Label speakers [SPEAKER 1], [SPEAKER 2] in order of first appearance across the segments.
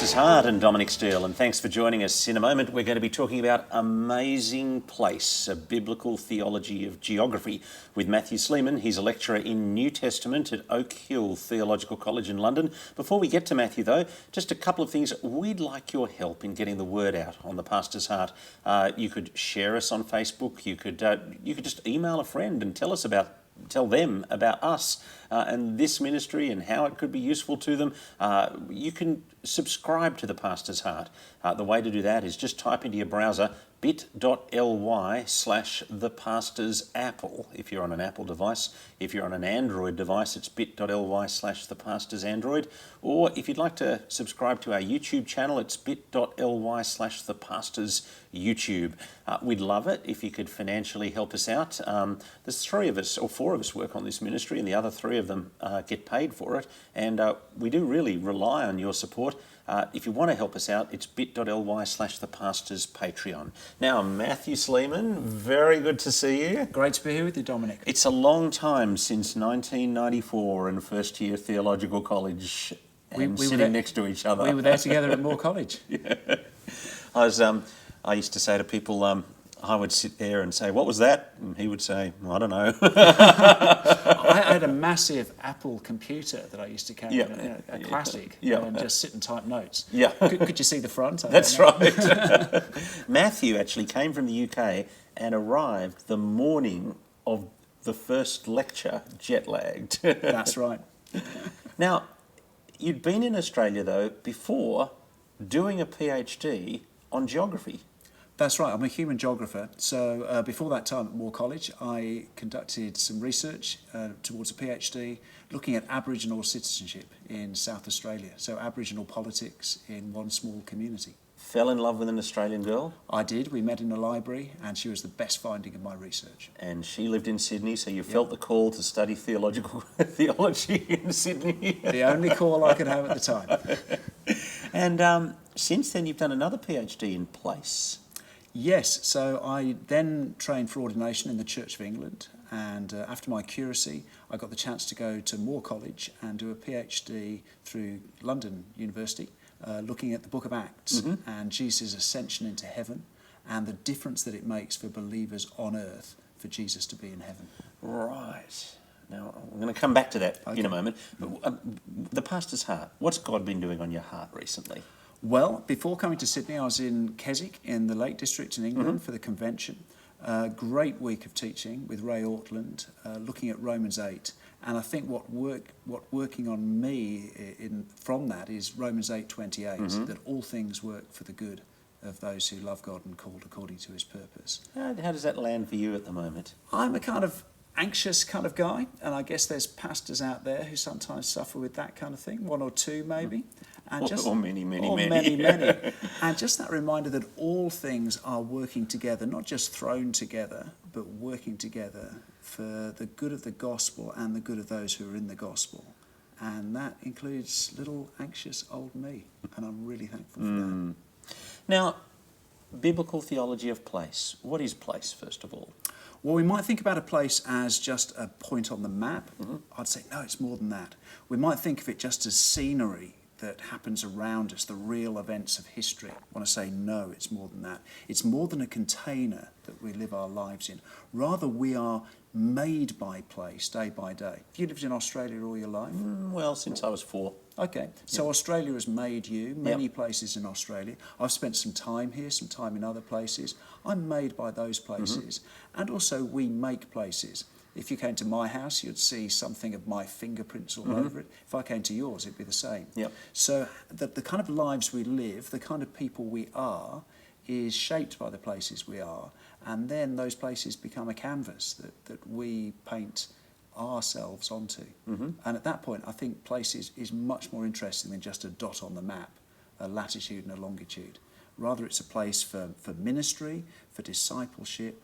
[SPEAKER 1] Pastor's Heart and Dominic Steele, and thanks for joining us. In a moment we're going to be talking about Amazing Place, a biblical theology of geography, with Matthew Sleeman. He's a lecturer in New Testament at Oak Hill Theological College in London. Before we get to Matthew though, just a couple of things. We'd like your help in getting the word out on the Pastor's Heart. You could share us on Facebook, you could just email a friend and tell them about us and this ministry and how it could be useful to them. You can subscribe to the Pastor's Heart. The way to do that is just type into your browser bit.ly/thepastor'sapple if you're on an Apple device. If you're on an Android device, it's bit.ly/thepastor'sandroid. Or if you'd like to subscribe to our YouTube channel, it's bit.ly/thepastor'syoutube. We'd love it if you could financially help us out. There's 3 of us, or 4 of us work on this ministry, and the other 3 of them get paid for it. And we do really rely on your support. If you want to help us out, it's bit.ly/thepastor'spatreon. Now, Matthew Sleeman, very good to see you.
[SPEAKER 2] Great to be here with you, Dominic.
[SPEAKER 1] It's a long time since 1994 and first year Theological College and sitting next to each other.
[SPEAKER 2] We were there together at Moore College.
[SPEAKER 1] Yeah. I used to say to people, I would sit there and say, "What was that?" And he would say, "I don't know."
[SPEAKER 2] I had a massive Apple computer that I used to carry, a classic, and just sit and type notes.
[SPEAKER 1] Yeah.
[SPEAKER 2] Could you see the front?
[SPEAKER 1] That's right. Matthew actually came from the UK and arrived the morning of the first lecture, jet-lagged.
[SPEAKER 2] That's right.
[SPEAKER 1] Now, you'd been in Australia, though, before doing a PhD on geography.
[SPEAKER 2] That's right, I'm a human geographer. So before that time at Moore College, I conducted some research towards a PhD looking at Aboriginal citizenship in South Australia. So Aboriginal politics in one small community.
[SPEAKER 1] Fell in love with an Australian girl?
[SPEAKER 2] I did. We met in a library and she was the best finding of my research.
[SPEAKER 1] And she lived in Sydney, so you felt the call to study theological theology in Sydney?
[SPEAKER 2] The only call I could have at the time.
[SPEAKER 1] And since then you've done another PhD in place.
[SPEAKER 2] Yes, so I then trained for ordination in the Church of England, and after my curacy I got the chance to go to Moore College and do a PhD through London University looking at the Book of Acts and Jesus' ascension into heaven and the difference that it makes for believers on earth for Jesus to be in heaven.
[SPEAKER 1] Right. Now, I'm going to come back to that in a moment. But, the Pastor's Heart, what's God been doing on your heart recently?
[SPEAKER 2] Well, before coming to Sydney, I was in Keswick in the Lake District in England for the convention. Great week of teaching with Ray Ortland, looking at Romans 8. And I think what working on me from that is Romans 8:28, that all things work for the good of those who love God and called according to his purpose.
[SPEAKER 1] How does that land for you at the moment?
[SPEAKER 2] I'm a kind of anxious kind of guy, and I guess there's pastors out there who sometimes suffer with that kind of thing, 1 or 2 maybe. And
[SPEAKER 1] or many.
[SPEAKER 2] And just that reminder that all things are working together, not just thrown together, but working together for the good of the gospel and the good of those who are in the gospel. And that includes little anxious old me, and I'm really thankful for that.
[SPEAKER 1] Now, biblical theology of place. What is place, first of all?
[SPEAKER 2] Well, we might think about a place as just a point on the map. I'd say, no, it's more than that. We might think of it just as scenery that happens around us, the real events of history. I want to say, no, it's more than that. It's more than a container that we live our lives in. Rather, we are made by place, day by day. Have you lived in Australia all your life?
[SPEAKER 1] Well, since I was 4.
[SPEAKER 2] Okay, so Australia has made you, many places in Australia. I've spent some time here, some time in other places. I'm made by those places. And also we make places. If you came to my house, you'd see something of my fingerprints all over it. If I came to yours, it'd be the same.
[SPEAKER 1] Yep.
[SPEAKER 2] So the kind of lives we live, the kind of people we are, is shaped by the places we are. And then those places become a canvas that we paint ourselves onto. And at that point, I think place is much more interesting than just a dot on the map, a latitude and a longitude. Rather, it's a place for ministry, for discipleship,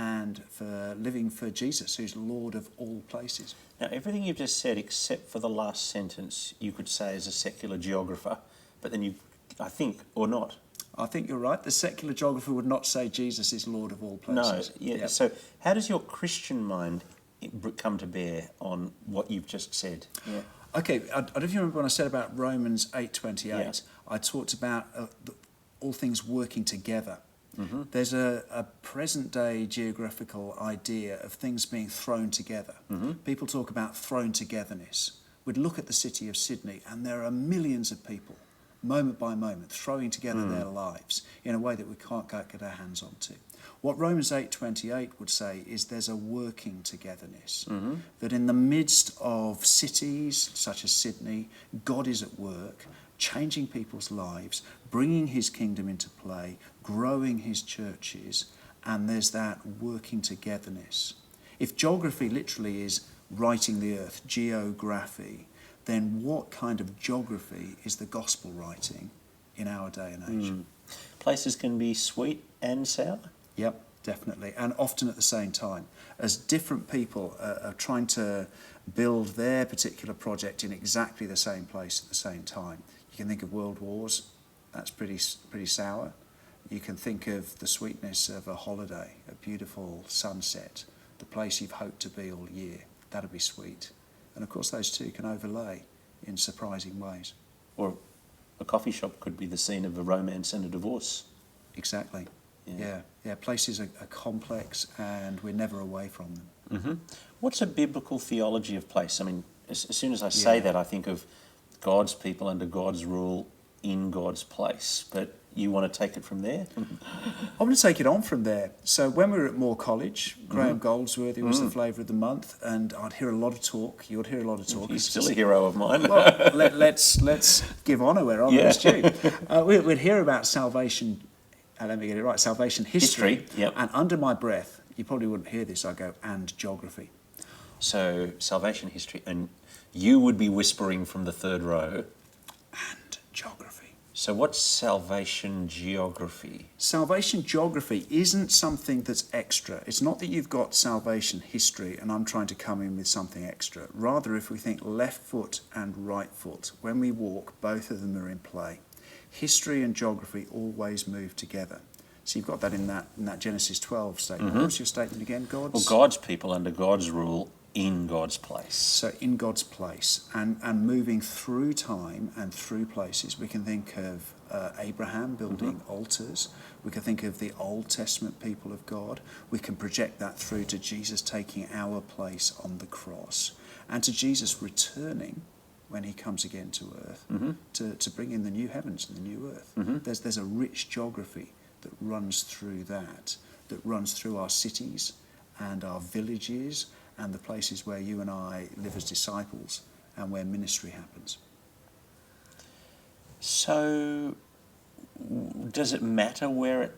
[SPEAKER 2] and for living for Jesus, who's Lord of all places.
[SPEAKER 1] Now, everything you've just said, except for the last sentence, you could say as a secular geographer, but then you, I think, or not.
[SPEAKER 2] I think you're right. The secular geographer would not say Jesus is Lord of all places.
[SPEAKER 1] No, yeah. Yep. So how does your Christian mind come to bear on what you've just said? Yeah.
[SPEAKER 2] Okay, I don't know if you remember when I said about Romans 8:28. I talked about all things working together.
[SPEAKER 1] Mm-hmm.
[SPEAKER 2] There's a present-day geographical idea of things being thrown together.
[SPEAKER 1] Mm-hmm.
[SPEAKER 2] People talk about thrown togetherness. We'd look at the city of Sydney and there are millions of people, moment by moment, throwing together their lives in a way that we can't get our hands onto. What Romans 8:28 would say is there's a working togetherness, that in the midst of cities such as Sydney, God is at work, changing people's lives, bringing his kingdom into play, growing his churches, and there's that working togetherness. If geography literally is writing the earth, geography, then what kind of geography is the gospel writing in our day and age?
[SPEAKER 1] Places can be sweet and sour.
[SPEAKER 2] Yep, definitely, and often at the same time. As different people are trying to build their particular project in exactly the same place at the same time. You can think of world wars, that's pretty sour. You can think of the sweetness of a holiday, a beautiful sunset, the place you've hoped to be all year. That'll be sweet. And of course those two can overlay in surprising ways.
[SPEAKER 1] Or a coffee shop could be the scene of a romance and a divorce.
[SPEAKER 2] Exactly. Yeah. Places are complex and we're never away from them.
[SPEAKER 1] Mm-hmm. What's a biblical theology of place? I mean, as soon as I say that, I think of God's people under God's rule in God's place. But you want to take it from there?
[SPEAKER 2] I want to take it on from there. So when we were at Moore College, Graham Goldsworthy was the flavour of the month, and I'd hear a lot of talk. You'd hear a lot of talk.
[SPEAKER 1] He's still a hero of mine.
[SPEAKER 2] Well, let's give honour where honour is due. We'd hear about salvation. Let me get it right. Salvation history.
[SPEAKER 1] Yep.
[SPEAKER 2] And under my breath, you probably wouldn't hear this. I go and geography.
[SPEAKER 1] So salvation history, and you would be whispering from the third row.
[SPEAKER 2] And geography.
[SPEAKER 1] So what's salvation geography?
[SPEAKER 2] Salvation geography isn't something that's extra. It's not that you've got salvation history and I'm trying to come in with something extra. Rather, if we think left foot and right foot, when we walk, both of them are in play. History and geography always move together. So you've got that in that Genesis 12 statement. What was your statement again?
[SPEAKER 1] God's people under God's rule in God's place.
[SPEAKER 2] So in God's place and moving through time and through places. We can think of Abraham building altars. We can think of the Old Testament people of God. We can project that through to Jesus taking our place on the cross and to Jesus returning when he comes again to earth to bring in the new heavens and the new earth. There's a rich geography that runs through that runs through our cities and our villages and the places where you and I live as disciples and where ministry happens.
[SPEAKER 1] So, does it matter where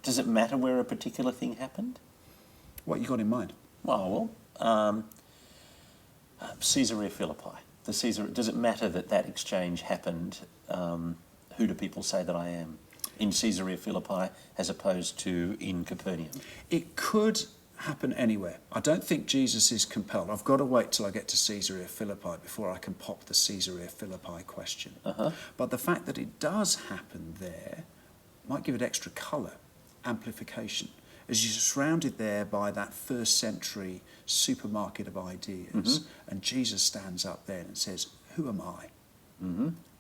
[SPEAKER 1] does it matter where a particular thing happened?
[SPEAKER 2] What you got in mind?
[SPEAKER 1] Well, Caesarea Philippi. Does it matter that exchange happened? Who do people say that I am in Caesarea Philippi as opposed to in Capernaum? It
[SPEAKER 2] could happen anywhere. I don't think Jesus is compelled. I've got to wait till I get to Caesarea Philippi before I can pop the Caesarea Philippi question. But the fact that it does happen there might give it extra colour, amplification, as you're surrounded there by that first century supermarket of ideas, and Jesus stands up there and says, "Who am I?"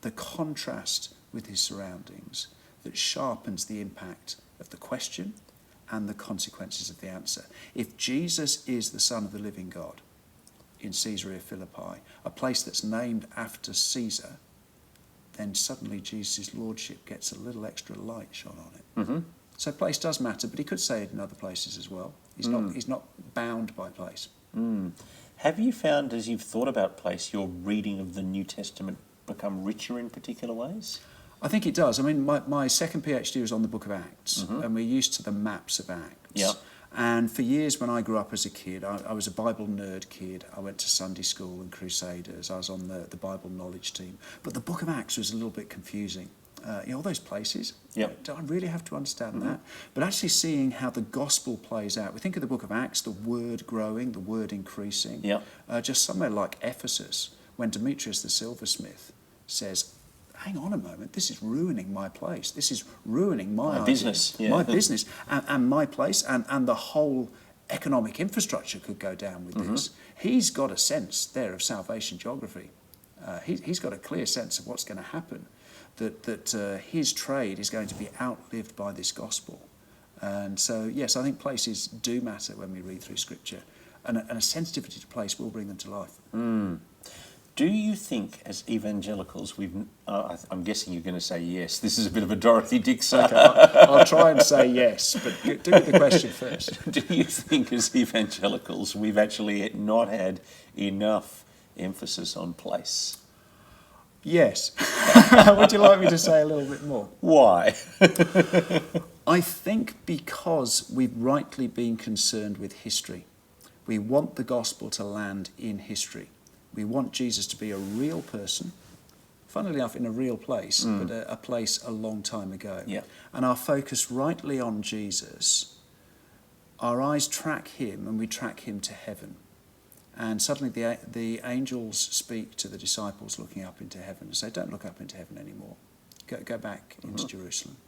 [SPEAKER 2] The contrast with his surroundings that sharpens the impact of the question and the consequences of the answer. If Jesus is the Son of the living God in Caesarea Philippi, a place that's named after Caesar, then suddenly Jesus' lordship gets a little extra light shone on it. So place does matter, but he could say it in other places as well. He's not bound by place.
[SPEAKER 1] Have you found, as you've thought about place, your reading of the New Testament become richer in particular ways?
[SPEAKER 2] I think it does. I mean, my second PhD was on the book of Acts, and we're used to the maps of Acts.
[SPEAKER 1] Yeah.
[SPEAKER 2] And for years when I grew up as a kid, I was a Bible nerd kid. I went to Sunday school and Crusaders. I was on the Bible knowledge team. But the book of Acts was a little bit confusing. All those places, do I really have to understand that? But actually seeing how the gospel plays out. We think of the book of Acts, the word growing, the word increasing. Just somewhere like Ephesus, when Demetrius the silversmith says, hang on a moment, this is ruining my place. This is ruining my
[SPEAKER 1] business.
[SPEAKER 2] My business and my place and the whole economic infrastructure could go down with this. He's got a sense there of salvation geography. He's got a clear sense of what's going to happen. that his trade is going to be outlived by this gospel. And so, yes, I think places do matter when we read through Scripture, and a sensitivity to place will bring them to life.
[SPEAKER 1] Do you think, as evangelicals, I'm guessing you're going to say yes. This is a bit of a Dorothy Dixon.
[SPEAKER 2] Okay, I'll try and say yes, but do the question first.
[SPEAKER 1] Do you think, as evangelicals, we've actually not had enough emphasis on place?
[SPEAKER 2] Yes. Would you like me to say a little bit more?
[SPEAKER 1] Why?
[SPEAKER 2] I think because we've rightly been concerned with history. We want the gospel to land in history. We want Jesus to be a real person, funnily enough, in a real place, but a place a long time ago.
[SPEAKER 1] Yeah.
[SPEAKER 2] And our focus rightly on Jesus, our eyes track him and we track him to heaven. And suddenly the angels speak to the disciples looking up into heaven and say, don't look up into heaven anymore. Go back into Jerusalem.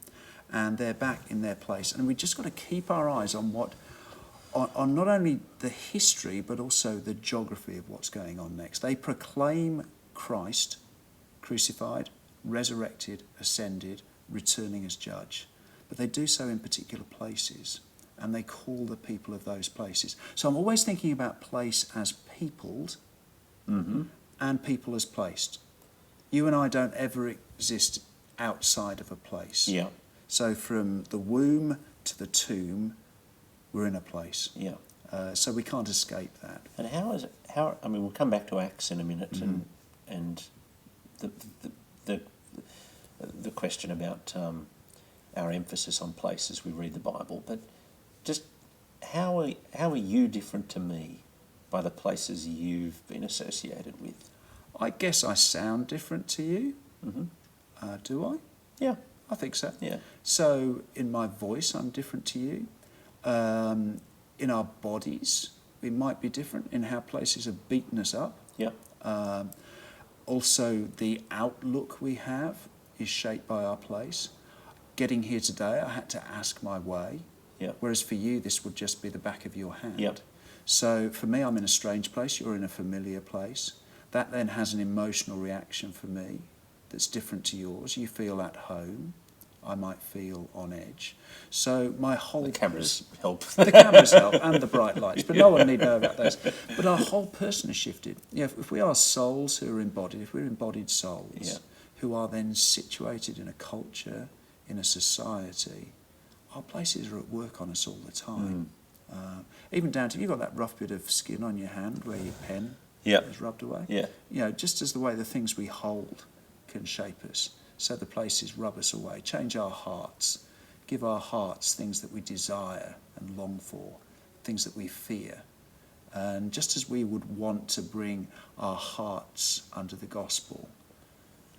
[SPEAKER 2] And they're back in their place. And we've just got to keep our eyes on on not only the history, but also the geography of what's going on next. They proclaim Christ, crucified, resurrected, ascended, returning as judge. But they do so in particular places, and they call the people of those places. So I'm always thinking about place as peopled and people as placed. You and I don't ever exist outside of a place.
[SPEAKER 1] Yeah.
[SPEAKER 2] So from the womb to the tomb, we're in a place.
[SPEAKER 1] Yeah.
[SPEAKER 2] So we can't escape that.
[SPEAKER 1] And I mean, we'll come back to Acts in a minute, and the question about our emphasis on place as we read the Bible. But just how are you different to me by the places you've been associated with?
[SPEAKER 2] I guess I sound different to you. Do I?
[SPEAKER 1] Yeah.
[SPEAKER 2] I think so.
[SPEAKER 1] Yeah.
[SPEAKER 2] So in my voice, I'm different to you. In our bodies, we might be different in how places have beaten us up.
[SPEAKER 1] Yeah.
[SPEAKER 2] Also, the outlook we have is shaped by our place. Getting here today, I had to ask my way.
[SPEAKER 1] Yeah.
[SPEAKER 2] Whereas for you, this would just be the back of your hand.
[SPEAKER 1] Yeah.
[SPEAKER 2] So for me, I'm in a strange place. You're in a familiar place. That then has an emotional reaction for me that's different to yours. You feel at home. I might feel on edge. So my whole...
[SPEAKER 1] The cameras help.
[SPEAKER 2] The cameras help, and the bright lights, but no one need know about those. But our whole person has shifted. You know, if we are souls who are embodied, if we're embodied souls who are then situated in a culture, in a society, our places are at work on us all the time. Even down to, you've got that rough bit of skin on your hand where your pen is rubbed away.
[SPEAKER 1] Yeah.
[SPEAKER 2] You know, just as the way the things we hold can shape us, so the places rub us away, change our hearts, give our hearts things that we desire and long for, things that we fear. And just as we would want to bring our hearts under the gospel,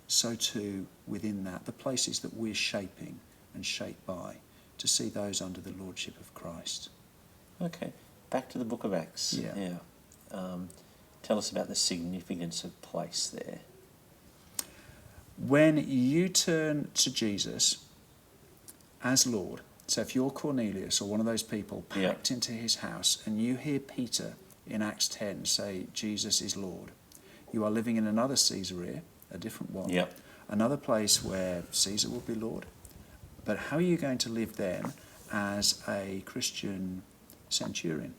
[SPEAKER 2] so too within that, the places that we're shaping and shaped by, to see those under the lordship of Christ.
[SPEAKER 1] Okay, back to the book of Acts.
[SPEAKER 2] Yeah.
[SPEAKER 1] Tell us about the significance of place there.
[SPEAKER 2] When you turn to Jesus as Lord, so if you're Cornelius or one of those people packed into his house and you hear Peter in Acts 10 say, Jesus is Lord, you are living in another Caesarea, a different one, another place where Caesar will be Lord. But how are you going to live then as a Christian centurion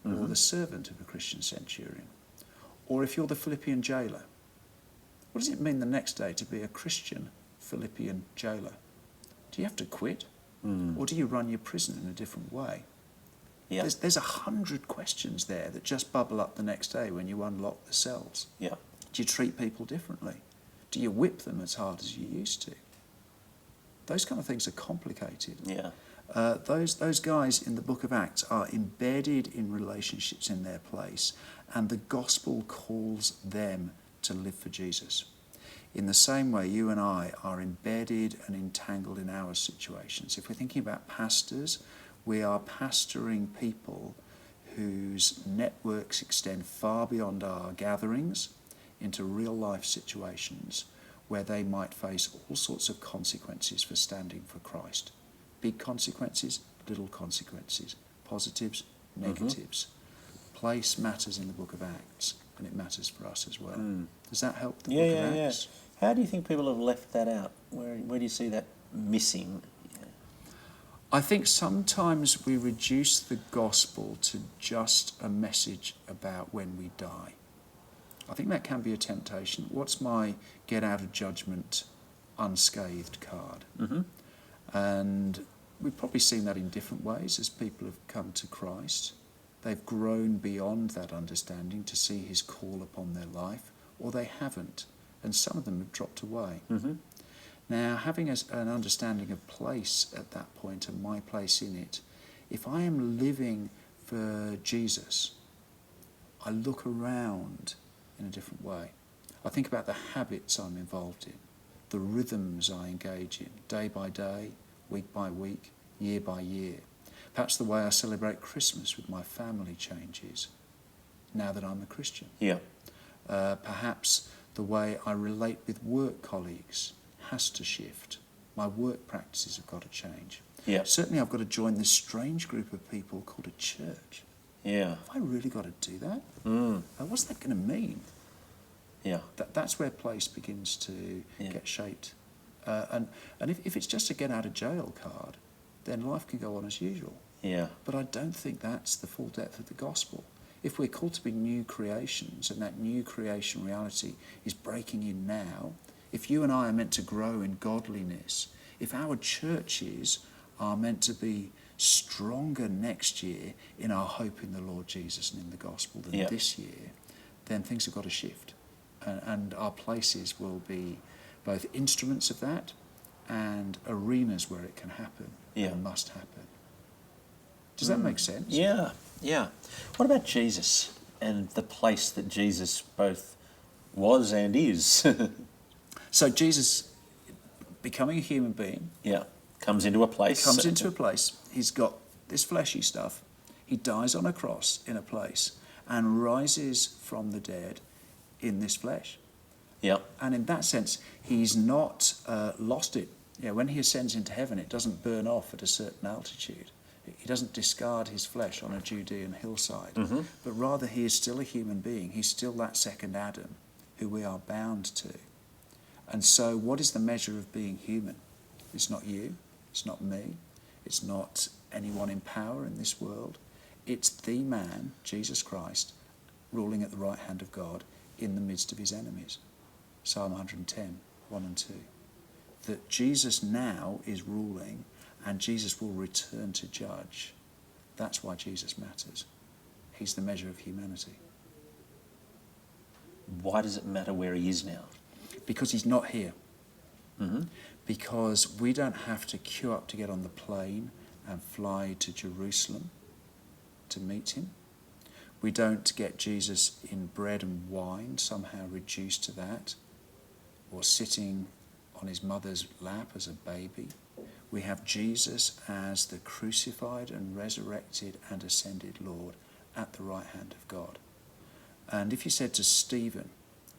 [SPEAKER 2] or the servant of a Christian centurion? Or if you're the Philippian jailer, what does it mean the next day to be a Christian Philippian jailer? Do you have to quit? Or do you run your prison in a different way?
[SPEAKER 1] Yeah.
[SPEAKER 2] There's 100 questions there that just bubble up the next day when you unlock the cells.
[SPEAKER 1] Yeah.
[SPEAKER 2] Do you treat people differently? Do you whip them as hard as you used to? Those kind of things are complicated.
[SPEAKER 1] Yeah.
[SPEAKER 2] Those guys in the book of Acts are embedded in relationships in their place, and the gospel calls them to live for Jesus. In the same way, you and I are embedded and entangled in our situations. If we're thinking about pastors, we are pastoring people whose networks extend far beyond our gatherings into real life situations where they might face all sorts of consequences for standing for Christ. Big consequences, little consequences, positives, negatives. Place matters in the book of Acts, and it matters for us as well. Does that help the book of Acts?
[SPEAKER 1] How do you think people have left that out? Where do you see that missing?
[SPEAKER 2] I think sometimes we reduce the gospel to just a message about when we die. I think that can be a temptation. What's my get out of judgment unscathed card?
[SPEAKER 1] Mm-hmm.
[SPEAKER 2] And we've probably seen that in different ways as people have come to Christ. They've grown beyond that understanding to see his call upon their life, or they haven't, and some of them have dropped away.
[SPEAKER 1] Mm-hmm.
[SPEAKER 2] Now, having an understanding of place at that point and my place in it, if I am living for Jesus, I look around in a different way. I think about the habits I'm involved in, the rhythms I engage in, day by day, week by week, year by year. Perhaps the way I celebrate Christmas with my family changes now that I'm a Christian.
[SPEAKER 1] Yeah.
[SPEAKER 2] Perhaps the way I relate with work colleagues has to shift. My work practices have got to change.
[SPEAKER 1] Yeah.
[SPEAKER 2] Certainly I've got to join this strange group of people called a church.
[SPEAKER 1] Yeah.
[SPEAKER 2] Have I really got to do that? What's that going to mean?
[SPEAKER 1] Yeah.
[SPEAKER 2] That's where place begins to
[SPEAKER 1] Yeah.
[SPEAKER 2] get shaped. And if it's just a get out of jail card, then life can go on as usual.
[SPEAKER 1] Yeah.
[SPEAKER 2] But I don't think that's the full depth of the gospel. If we're called to be new creations, and that new creation reality is breaking in now, if you and I are meant to grow in godliness, if our churches are meant to be stronger next year in our hope in the Lord Jesus and in the gospel than
[SPEAKER 1] Yeah.
[SPEAKER 2] this year, then things have got to shift. And our places will be both instruments of that and arenas where it can happen and must happen. Does that make sense?
[SPEAKER 1] Yeah. Yeah. What about Jesus and the place that Jesus both was and is?
[SPEAKER 2] So Jesus, becoming a human being,
[SPEAKER 1] comes into a place.
[SPEAKER 2] He's got this fleshy stuff. He dies on a cross in a place and rises from the dead in this flesh.
[SPEAKER 1] Yeah.
[SPEAKER 2] And in that sense, he's not lost it. When he ascends into heaven, it doesn't burn off at a certain altitude. He doesn't discard his flesh on a Judean hillside, but rather he is still a human being. He's still that second Adam who we are bound to. And so what is the measure of being human? It's not you, it's not me, it's not anyone in power in this world. It's the man, Jesus Christ, ruling at the right hand of God in the midst of his enemies. Psalm 110, 1 and 2. That Jesus now is ruling and Jesus will return to judge. That's why Jesus matters. He's the measure of humanity.
[SPEAKER 1] Why does it matter where he is now?
[SPEAKER 2] Because he's not here. Because we don't have to queue up to get on the plane and fly to Jerusalem to meet him. We don't get Jesus in bread and wine, somehow reduced to that, or sitting on his mother's lap as a baby. We have Jesus as the crucified and resurrected and ascended Lord at the right hand of God. And if you said to Stephen,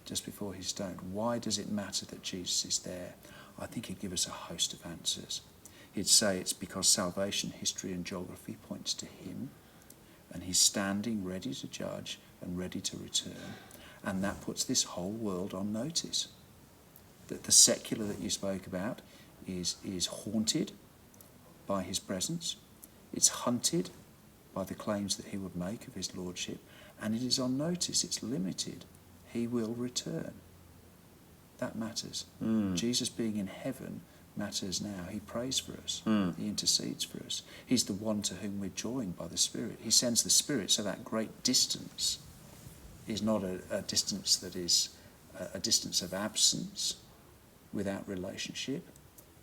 [SPEAKER 2] just before he's stoned, why does it matter that Jesus is there? I think he'd give us a host of answers. He'd say it's because salvation, history and geography points to him, and he's standing ready to judge and ready to return, and that puts this whole world on notice. That the secular that you spoke about is haunted by his presence, it's hunted by the claims that he would make of his lordship, and it is on notice, it's limited. He will return. That matters. Jesus being in heaven matters now. He prays for us. He intercedes for us. He's the one to whom we're joined by the Spirit. He sends the Spirit, so that great distance is not a distance that is a distance of absence without relationship,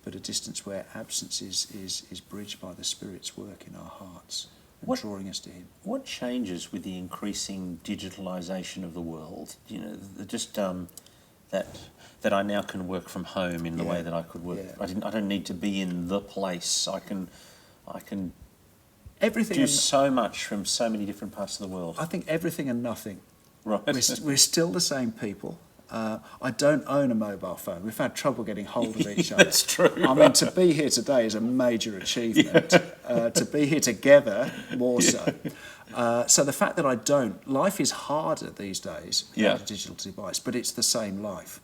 [SPEAKER 2] but a distance where absence is bridged by the Spirit's work in our hearts and drawing us to him.
[SPEAKER 1] What changes with the increasing digitalisation of the world? You know, just that I now can work from home in the way that I could work. I don't need to be in the place. I can do so much from so many different parts of the world.
[SPEAKER 2] I think everything and nothing.
[SPEAKER 1] Right.
[SPEAKER 2] We're still the same people. I don't own a mobile phone. We've had trouble getting hold of each other.
[SPEAKER 1] That's true.
[SPEAKER 2] I mean, to be here today is a major achievement. To be here together, more so. So the fact that I don't, life is harder these days without a digital device, but it's the same life.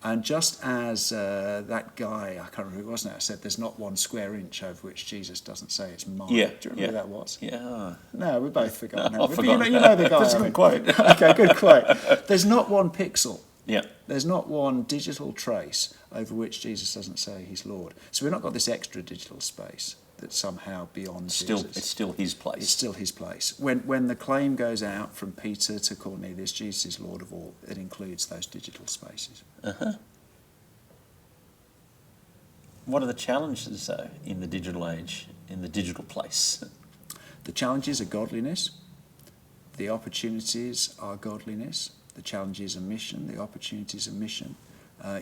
[SPEAKER 2] And just as that guy, I can't remember who it was now, said there's not one square inch over which Jesus doesn't say it's mine.
[SPEAKER 1] Yeah,
[SPEAKER 2] Do you remember who that was?
[SPEAKER 1] Yeah.
[SPEAKER 2] No, we both forgotten.
[SPEAKER 1] I've
[SPEAKER 2] But
[SPEAKER 1] forgotten.
[SPEAKER 2] you know the guy.
[SPEAKER 1] That's a good quote.
[SPEAKER 2] Okay, good quote. There's not one pixel.
[SPEAKER 1] Yeah.
[SPEAKER 2] There's not one digital trace over which Jesus doesn't say he's Lord. So we've not got this extra digital space that's somehow beyond Jesus.
[SPEAKER 1] It's still his place.
[SPEAKER 2] It's still his place. When the claim goes out from Peter to Cornelius, Jesus is Lord of all, it includes those digital spaces.
[SPEAKER 1] Uh-huh. What are the challenges, though, in the digital age, in the digital place?
[SPEAKER 2] The challenges are godliness. The opportunities are godliness. The challenges are mission. The opportunities are mission.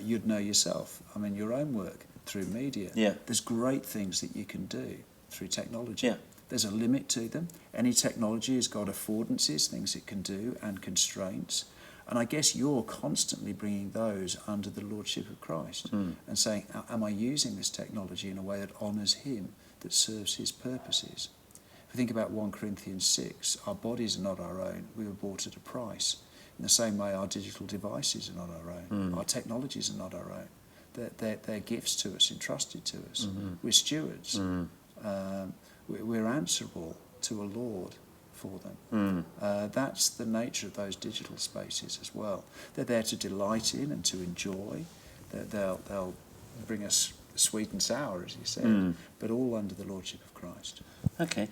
[SPEAKER 2] You'd know yourself. I mean, your own work through media.
[SPEAKER 1] Yeah.
[SPEAKER 2] There's great things that you can do through technology.
[SPEAKER 1] Yeah.
[SPEAKER 2] There's a limit to them. Any technology has got affordances, things it can do, and constraints. And I guess you're constantly bringing those under the lordship of Christ and saying, am I using this technology in a way that honours him, that serves his purposes? If we think about 1 Corinthians 6, our bodies are not our own. We were bought at a price. In the same way, our digital devices are not our own. Our technologies are not our own. They're gifts to us, entrusted to us. We're stewards. We're answerable to a Lord for them. That's the nature of those digital spaces as well. They're there to delight in and to enjoy. They'll bring us sweet and sour, as you said, but all under the lordship of Christ.
[SPEAKER 1] Okay.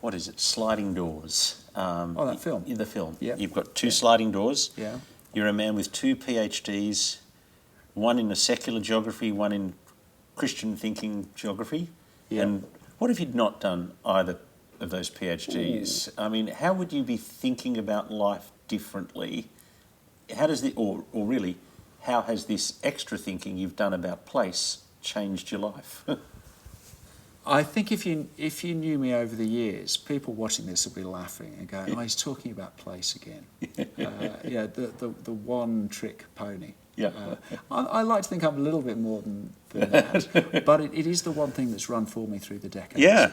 [SPEAKER 1] What is it? Sliding doors.
[SPEAKER 2] That film.
[SPEAKER 1] In the film.
[SPEAKER 2] Yeah.
[SPEAKER 1] You've got two sliding doors.
[SPEAKER 2] Yeah.
[SPEAKER 1] You're a man with 2 PhDs, one in a secular geography, one in Christian thinking geography.
[SPEAKER 2] Yeah.
[SPEAKER 1] And what if you'd not done either of those PhDs? I mean, how would you be thinking about life differently? How does or really, how has this extra thinking you've done about place changed your life?
[SPEAKER 2] I think if you knew me over the years, people watching this will be laughing and going, "Oh, he's talking about place again." The one trick pony.
[SPEAKER 1] Yeah.
[SPEAKER 2] I like to think I'm a little bit more than that, but it is the one thing that's run for me through the decades.
[SPEAKER 1] Yeah.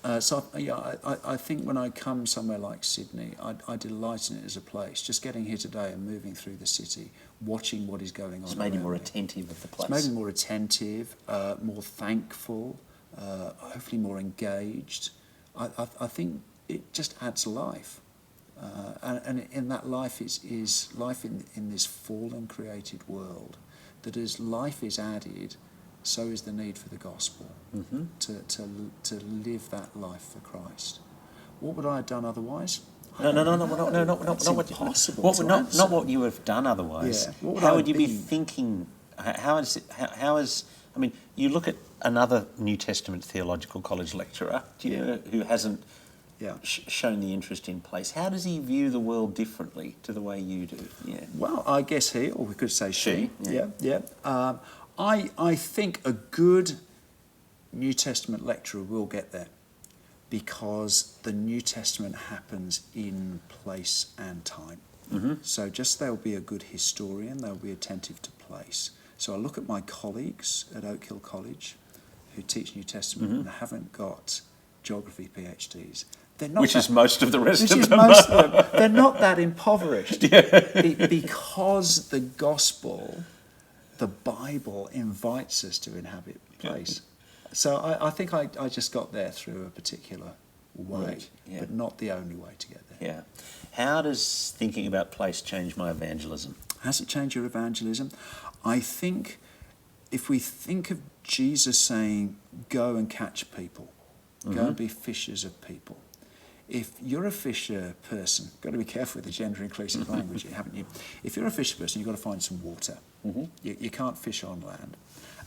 [SPEAKER 2] I think when I come somewhere like Sydney, I delight in it as a place. Just getting here today and moving through the city, watching what is going on.
[SPEAKER 1] It's made you more
[SPEAKER 2] around me.
[SPEAKER 1] attentive of the place.
[SPEAKER 2] It's made me more attentive, more thankful, hopefully more engaged. I think it just adds life. And in that life is life in this fallen created world, that as life is added, so is the need for the gospel, to live that life for Christ. What would I have done otherwise?
[SPEAKER 1] No, not
[SPEAKER 2] impossible.
[SPEAKER 1] Not what you have done otherwise.
[SPEAKER 2] Yeah.
[SPEAKER 1] How would you be thinking? How is? I mean, you look at another New Testament theological college lecturer, who hasn't shown the interest in place. How does he view the world differently to the way you do? Yeah.
[SPEAKER 2] Well, I guess he, or we could say she.
[SPEAKER 1] Yeah.
[SPEAKER 2] I think a good New Testament lecturer will get there, because the New Testament happens in place and time. So just they'll be a good historian, they'll be attentive to place. So I look at my colleagues at Oak Hill College who teach New Testament and haven't got geography PhDs. They're not
[SPEAKER 1] is most of the rest of them.
[SPEAKER 2] Most of them. They're not that impoverished because the gospel, the Bible, invites us to inhabit place. So I think I just got there through a particular way, but not the only way to get there.
[SPEAKER 1] Yeah. How does thinking about place change my evangelism?
[SPEAKER 2] Has it changed your evangelism? I think if we think of Jesus saying, go and catch people, go and be fishers of people. If you're a fisher person, got to be careful with the gender inclusive language, haven't you? If you're a fisher person, you've got to find some water. You can't fish on land.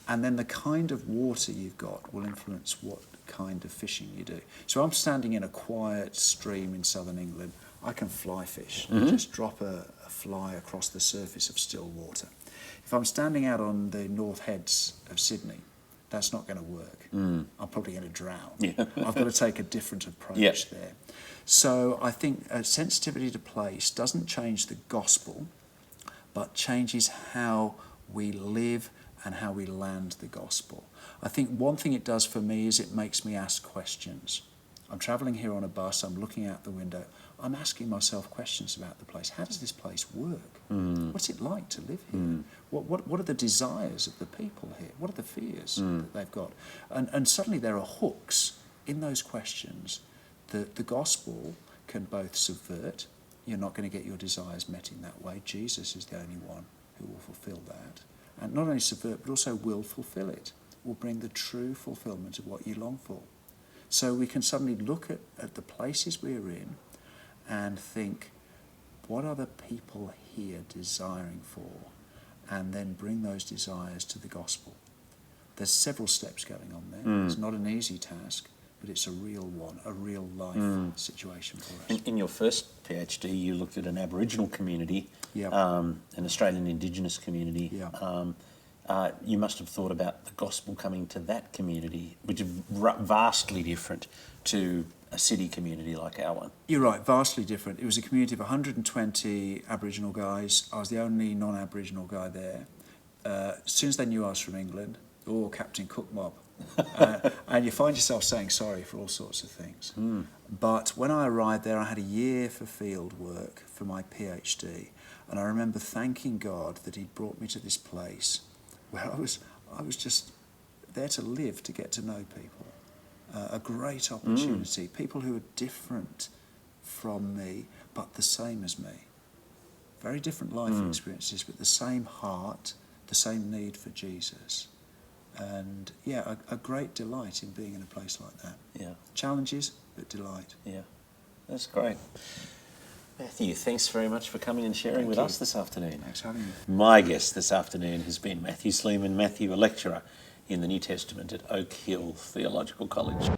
[SPEAKER 2] And then the kind of water you've got will influence what kind of fishing you do. So I'm standing in a quiet stream in southern England. I can fly fish. Just drop a fly across the surface of still water. If I'm standing out on the North Heads of Sydney, that's not going to work. I'm probably going to drown. I've got to take a different approach there. So I think sensitivity to place doesn't change the gospel, but changes how we live and how we land the gospel. I think one thing it does for me is it makes me ask questions. I'm travelling here on a bus, I'm looking out the window, I'm asking myself questions about the place. How does this place work? What's it like to live here? What are the desires of the people here? What are the fears that they've got? And suddenly there are hooks in those questions that the gospel can both subvert. You're not going to get your desires met in that way. Jesus is the only one who will fulfill that. And not only subvert, but also will fulfill it, will bring the true fulfilment of what you long for. So we can suddenly look at the places we're in and think, what are the people here desiring for? And then bring those desires to the gospel. There's several steps going on there. It's not an easy task, but it's a real one, a real life situation for us.
[SPEAKER 1] In your first PhD, you looked at an Aboriginal community,
[SPEAKER 2] Yep.
[SPEAKER 1] An Australian Indigenous community.
[SPEAKER 2] Yeah.
[SPEAKER 1] You must have thought about the gospel coming to that community, which is vastly different to a city community like our one.
[SPEAKER 2] You're right, vastly different. It was a community of 120 Aboriginal guys. I was the only non-Aboriginal guy there. As soon as they knew I was from England, Captain Cook mob. And you find yourself saying sorry for all sorts of things. But when I arrived there, I had a year for field work for my PhD. And I remember thanking God that he'd brought me to this place where I was just there to live, to get to know people. A great opportunity. People who are different from me, but the same as me. Very different life experiences, but the same heart, the same need for Jesus. And yeah, a great delight in being in a place like that.
[SPEAKER 1] Yeah.
[SPEAKER 2] Challenges, but delight.
[SPEAKER 1] Yeah. That's great. Matthew, thanks very much for coming and sharing with us this afternoon.
[SPEAKER 2] Thanks for having me.
[SPEAKER 1] My guest this afternoon has been Matthew Sleeman. Matthew, a lecturer in the New Testament at Oak Hill Theological College.